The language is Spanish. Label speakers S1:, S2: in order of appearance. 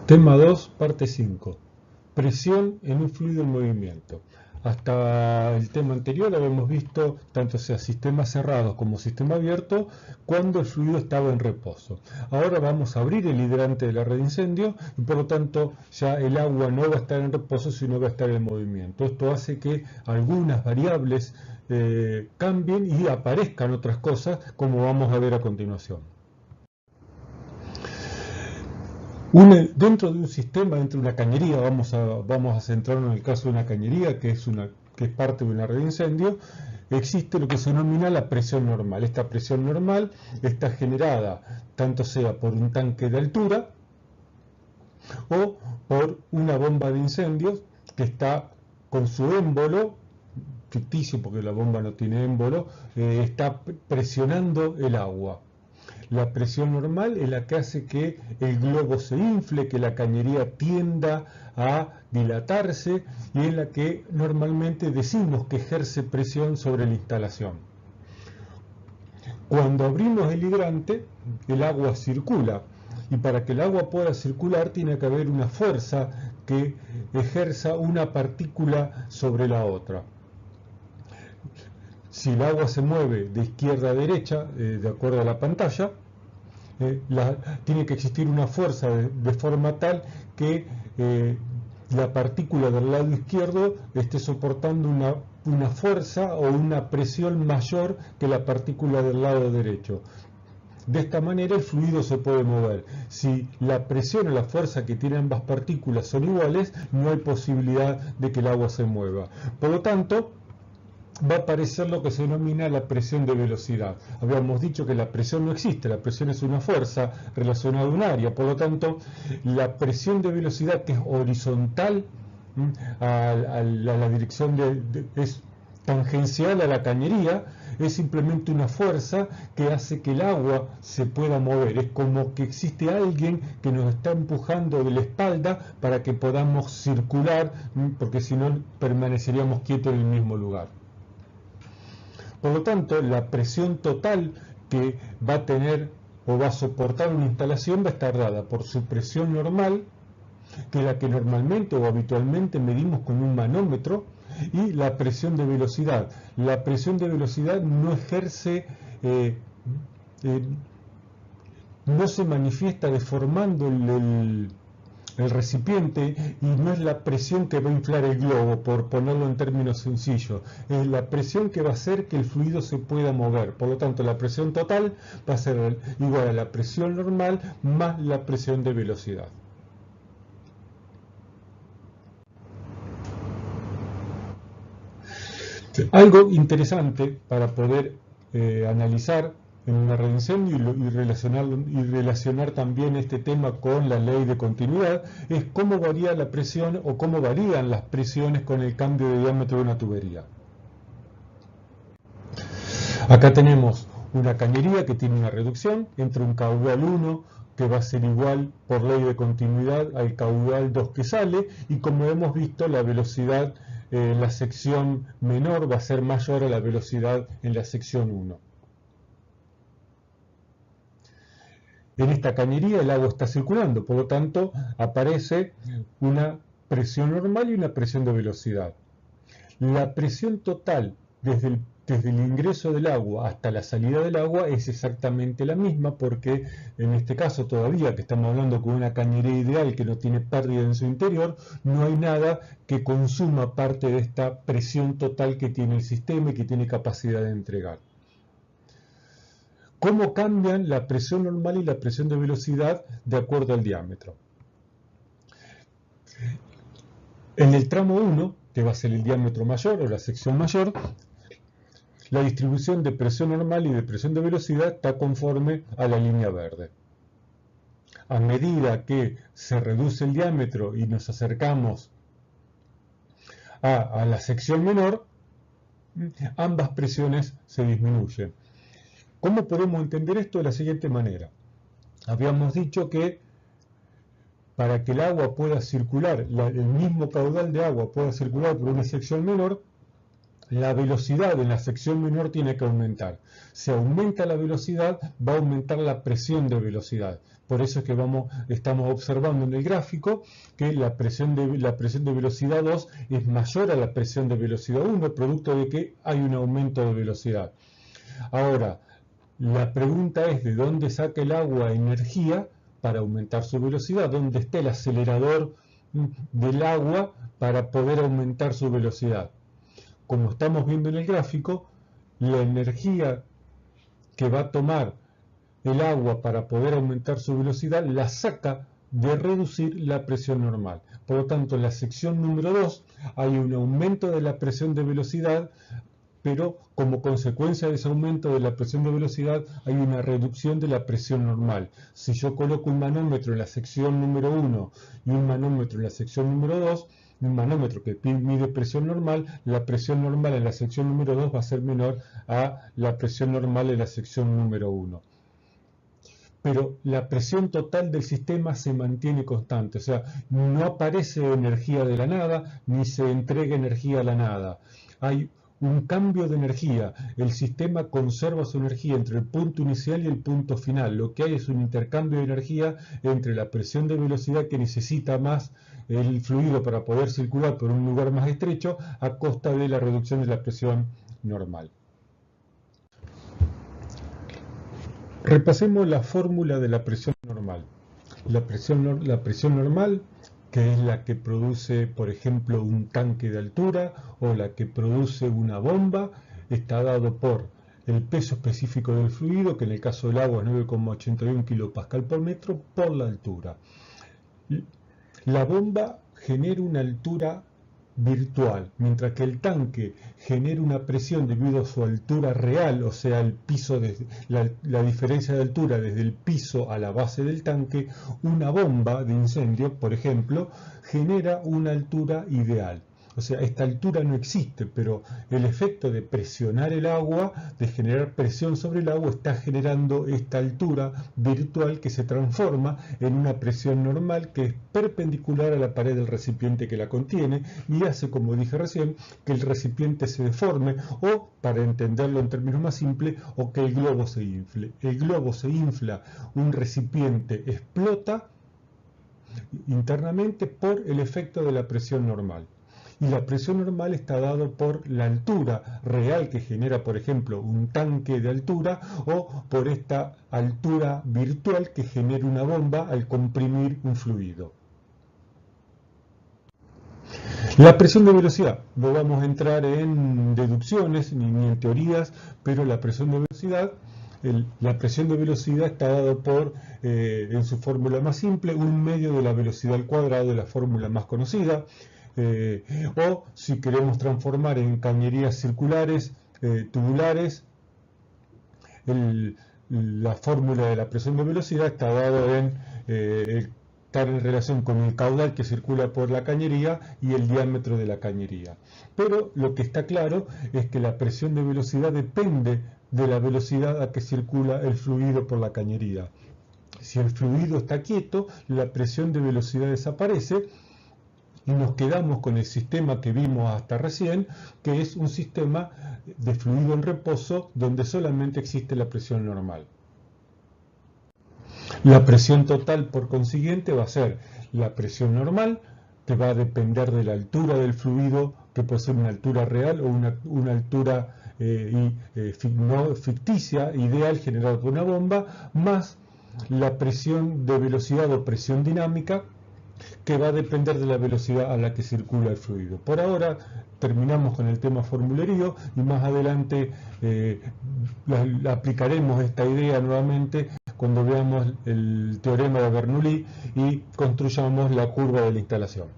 S1: Tema 2, parte 5. Presión en un fluido en movimiento. Hasta el tema anterior habíamos visto tanto sea sistema cerrado como sistema abierto cuando el fluido estaba en reposo. Ahora vamos a abrir el hidrante de la red de incendio y por lo tanto ya el agua no va a estar en reposo sino va a estar en movimiento. Esto hace que algunas variables cambien y aparezcan otras cosas como vamos a ver a continuación. Dentro de un sistema, dentro de una cañería, vamos a centrarnos en el caso de una cañería que es parte de una red de incendio, existe lo que se denomina la presión normal. Esta presión normal está generada tanto sea por un tanque de altura o por una bomba de incendios que está con su émbolo, ficticio porque la bomba no tiene émbolo, está presionando el agua. La presión normal es la que hace que el globo se infle, que la cañería tienda a dilatarse y es la que normalmente decimos que ejerce presión sobre la instalación. Cuando abrimos el hidrante, el agua circula y para que el agua pueda circular tiene que haber una fuerza que ejerza una partícula sobre la otra. Si el agua se mueve de izquierda a derecha, de acuerdo a la pantalla, tiene que existir una fuerza de forma tal que la partícula del lado izquierdo esté soportando una fuerza o una presión mayor que la partícula del lado derecho. De esta manera el fluido se puede mover. Si la presión o la fuerza que tienen ambas partículas son iguales, no hay posibilidad de que el agua se mueva. Por lo tanto, va a aparecer lo que se denomina la presión de velocidad. Habíamos dicho que la presión no existe, la presión es una fuerza relacionada a un área, por lo tanto, la presión de velocidad que es horizontal a la dirección es tangencial a la cañería, es simplemente una fuerza que hace que el agua se pueda mover. Es como que existe alguien que nos está empujando de la espalda para que podamos circular, porque si no permaneceríamos quietos en el mismo lugar. Por lo tanto, la presión total que va a tener o va a soportar una instalación va a estar dada por su presión normal, que es la que normalmente o habitualmente medimos con un manómetro, y la presión de velocidad. La presión de velocidad no ejerce, no se manifiesta deformando el recipiente y no es la presión que va a inflar el globo, por ponerlo en términos sencillos, es la presión que va a hacer que el fluido se pueda mover. Por lo tanto, la presión total va a ser igual a la presión normal más la presión de velocidad. Algo interesante para poder analizar en una red de incendio y relacionar también este tema con la ley de continuidad es cómo varía la presión o cómo varían las presiones con el cambio de diámetro de una tubería. Acá tenemos una cañería que tiene una reducción entre un caudal 1 que va a ser igual por ley de continuidad al caudal 2 que sale, y como hemos visto la velocidad en la sección menor va a ser mayor a la velocidad en la sección 1. En esta cañería el agua está circulando, por lo tanto aparece una presión normal y una presión de velocidad. La presión total desde el ingreso del agua hasta la salida del agua es exactamente la misma, porque en este caso todavía que estamos hablando con una cañería ideal que no tiene pérdida en su interior, no hay nada que consuma parte de esta presión total que tiene el sistema y que tiene capacidad de entregar. ¿Cómo cambian la presión normal y la presión de velocidad de acuerdo al diámetro? En el tramo 1, que va a ser el diámetro mayor o la sección mayor, la distribución de presión normal y de presión de velocidad está conforme a la línea verde. A medida que se reduce el diámetro y nos acercamos a la sección menor, ambas presiones se disminuyen. ¿Cómo podemos entender esto? De la siguiente manera. Habíamos dicho que para que el agua pueda circular, el mismo caudal de agua pueda circular por una sección menor, la velocidad en la sección menor tiene que aumentar. Si aumenta la velocidad, va a aumentar la presión de velocidad. Por eso es que estamos observando en el gráfico que la presión de velocidad 2 es mayor a la presión de velocidad 1, producto de que hay un aumento de velocidad. Ahora, la pregunta es de dónde saca el agua energía para aumentar su velocidad, dónde está el acelerador del agua para poder aumentar su velocidad. Como estamos viendo en el gráfico, la energía que va a tomar el agua para poder aumentar su velocidad la saca de reducir la presión normal. Por lo tanto, en la sección número 2 hay un aumento de la presión de velocidad, pero como consecuencia de ese aumento de la presión de velocidad hay una reducción de la presión normal. Si yo coloco un manómetro en la sección número 1 y un manómetro en la sección número 2, un manómetro que mide presión normal, la presión normal en la sección número 2 va a ser menor a la presión normal en la sección número 1. Pero la presión total del sistema se mantiene constante, o sea, no aparece energía de la nada, ni se entrega energía a la nada. Hay un cambio de energía, el sistema conserva su energía entre el punto inicial y el punto final. Lo que hay es un intercambio de energía entre la presión de velocidad que necesita más el fluido para poder circular por un lugar más estrecho a costa de la reducción de la presión normal. Repasemos la fórmula de la presión normal. La presión normal, que es la que produce, por ejemplo, un tanque de altura o la que produce una bomba, está dado por el peso específico del fluido, que en el caso del agua es 9,81 kPa por metro, por la altura. La bomba genera una altura virtual, mientras que el tanque genera una presión debido a su altura real, o sea, el piso la diferencia de altura desde el piso a la base del tanque. Una bomba de incendio, por ejemplo, genera una altura ideal. O sea, esta altura no existe, pero el efecto de presionar el agua, de generar presión sobre el agua, está generando esta altura virtual que se transforma en una presión normal que es perpendicular a la pared del recipiente que la contiene y hace, como dije recién, que el recipiente se deforme o, para entenderlo en términos más simples, o que el globo se infle. El globo se infla, un recipiente explota internamente por el efecto de la presión normal. Y la presión normal está dado por la altura real que genera, por ejemplo, un tanque de altura o por esta altura virtual que genera una bomba al comprimir un fluido. La presión de velocidad, no vamos a entrar en deducciones ni en teorías, pero la presión de velocidad está dado por, en su fórmula más simple, 1/2 de la velocidad al cuadrado, de la fórmula más conocida. O si queremos transformar en cañerías circulares, tubulares, la fórmula de la presión de velocidad está dado estar en relación con el caudal que circula por la cañería y el diámetro de la cañería. Pero lo que está claro es que la presión de velocidad depende de la velocidad a que circula el fluido por la cañería. Si el fluido está quieto, la presión de velocidad desaparece y nos quedamos con el sistema que vimos hasta recién, que es un sistema de fluido en reposo donde solamente existe la presión normal. La presión total, por consiguiente, va a ser la presión normal, que va a depender de la altura del fluido, que puede ser una altura real o una altura no ficticia, ideal, generada por una bomba, más la presión de velocidad o presión dinámica, que va a depender de la velocidad a la que circula el fluido. Por ahora terminamos con el tema formulerío y más adelante aplicaremos esta idea nuevamente cuando veamos el teorema de Bernoulli y construyamos la curva de la instalación.